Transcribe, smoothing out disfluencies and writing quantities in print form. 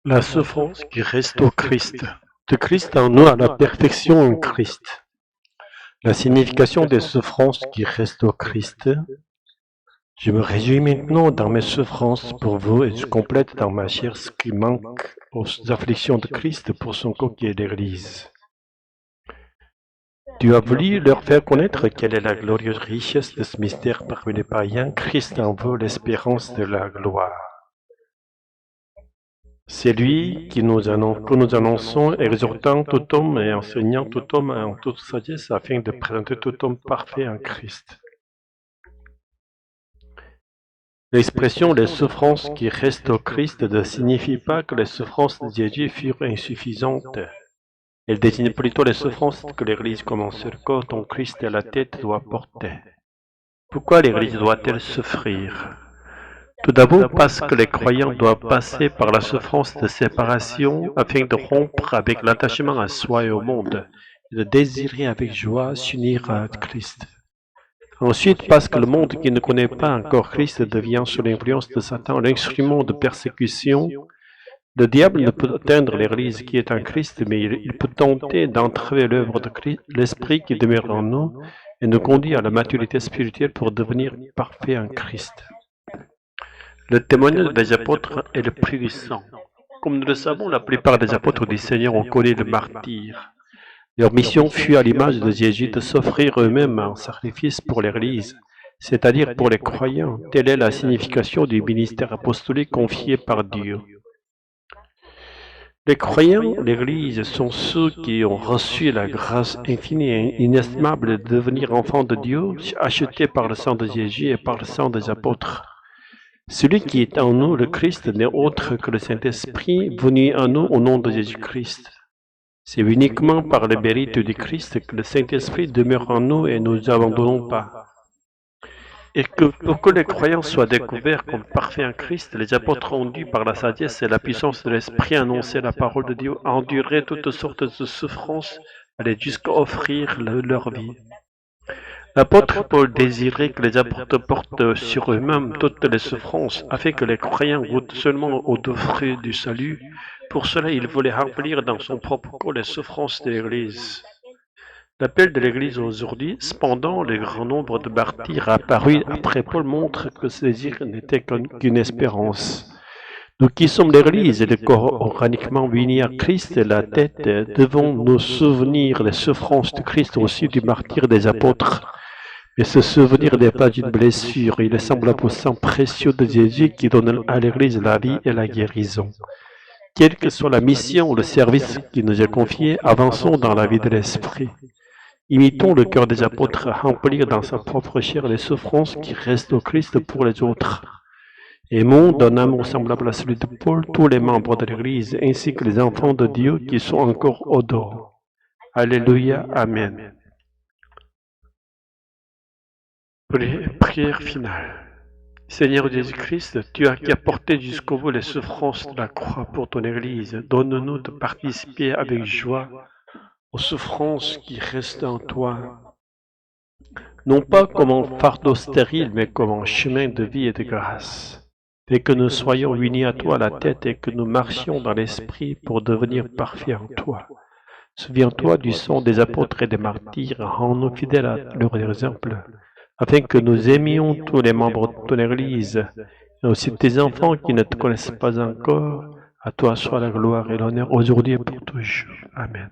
La souffrance qui reste au Christ. De Christ en nous à la perfection en Christ. La signification des souffrances qui restent au Christ. Je me réjouis maintenant dans mes souffrances pour vous et je complète dans ma chair ce qui manque aux afflictions de Christ pour son corps qui est l'Église. Dieu a voulu leur faire connaître quelle est la glorieuse richesse de ce mystère parmi les païens. Christ en vous l'espérance de la gloire. C'est lui que nous annonçons, exhortant tout homme et enseignant tout homme en toute sagesse afin de présenter tout homme parfait en Christ. L'expression « les souffrances qui restent au Christ » ne signifie pas que les souffrances de Jésus furent insuffisantes. Elle désigne plutôt les souffrances que l'Église comme un seul corps dont Christ est la tête doit porter. Pourquoi l'Église doit-elle souffrir ? Tout d'abord parce que les croyants doivent passer par la souffrance de séparation afin de rompre avec l'attachement à soi et au monde et de désirer avec joie s'unir à Christ. Ensuite, parce que le monde qui ne connaît pas encore Christ devient sous l'influence de Satan l'instrument de persécution. Le diable ne peut atteindre l'Église qui est en Christ, mais il peut tenter d'entraver l'œuvre de Christ, l'Esprit qui demeure en nous et nous conduit à la maturité spirituelle pour devenir parfait en Christ. Le témoignage des apôtres est le prix du sang. Comme nous le savons, la plupart des apôtres du Seigneur ont connu le martyre. Leur mission fut à l'image de Jésus de s'offrir eux-mêmes en sacrifice pour l'Église, c'est-à-dire pour les croyants. Telle est la signification du ministère apostolique confié par Dieu. Les croyants, l'Église, sont ceux qui ont reçu la grâce infinie et inestimable de devenir enfants de Dieu, achetés par le sang de Jésus et par le sang des apôtres. Celui qui est en nous, le Christ, n'est autre que le Saint-Esprit venu à nous au nom de Jésus-Christ. C'est uniquement par le mérite du Christ que le Saint-Esprit demeure en nous et nous abandonnons pas. Et que pour que les croyants soient découverts comme parfaits en Christ, les apôtres ont dû, par la sagesse et la puissance de l'Esprit, annoncer la parole de Dieu, endurer toutes sortes de souffrances, aller jusqu'à offrir leur vie. L'apôtre Paul désirait que les apôtres portent sur eux-mêmes toutes les souffrances, afin que les croyants goûtent seulement aux deux fruits du salut. Pour cela, il voulait remplir dans son propre corps les souffrances de l'Église. L'appel de l'Église aujourd'hui, cependant, le grand nombre de martyrs apparus après Paul montre que ce désir n'était qu'une espérance. Nous qui sommes l'Église et le corps organiquement unis à Christ et la tête, devons nous souvenir des souffrances de Christ aussi du martyre des apôtres. Mais ce souvenir n'est pas une blessure, il est semblable au sang précieux de Jésus qui donne à l'Église la vie et la guérison. Quelle que soit la mission ou le service qui nous est confié, avançons dans la vie de l'Esprit. Imitons le cœur des apôtres à remplir dans sa propre chair les souffrances qui restent au Christ pour les autres. Aimons d'un amour semblable à celui de Paul tous les membres de l'Église ainsi que les enfants de Dieu qui sont encore au dehors. Alléluia, Amen. Prière finale. Seigneur Jésus-Christ, tu as qui as porté jusqu'au bout les souffrances de la croix pour ton Église. Donne-nous de participer avec joie aux souffrances qui restent en toi, non pas comme un fardeau stérile, mais comme un chemin de vie et de grâce. Fais que nous soyons unis à toi à la tête et que nous marchions dans l'esprit pour devenir parfaits en toi. Souviens-toi du sang des apôtres et des martyrs, rends-nous fidèles à leur exemple, afin que nous aimions tous les membres de ton Église, et aussi tes enfants qui ne te connaissent pas encore. À toi soit la gloire et l'honneur aujourd'hui et pour toujours. Amen.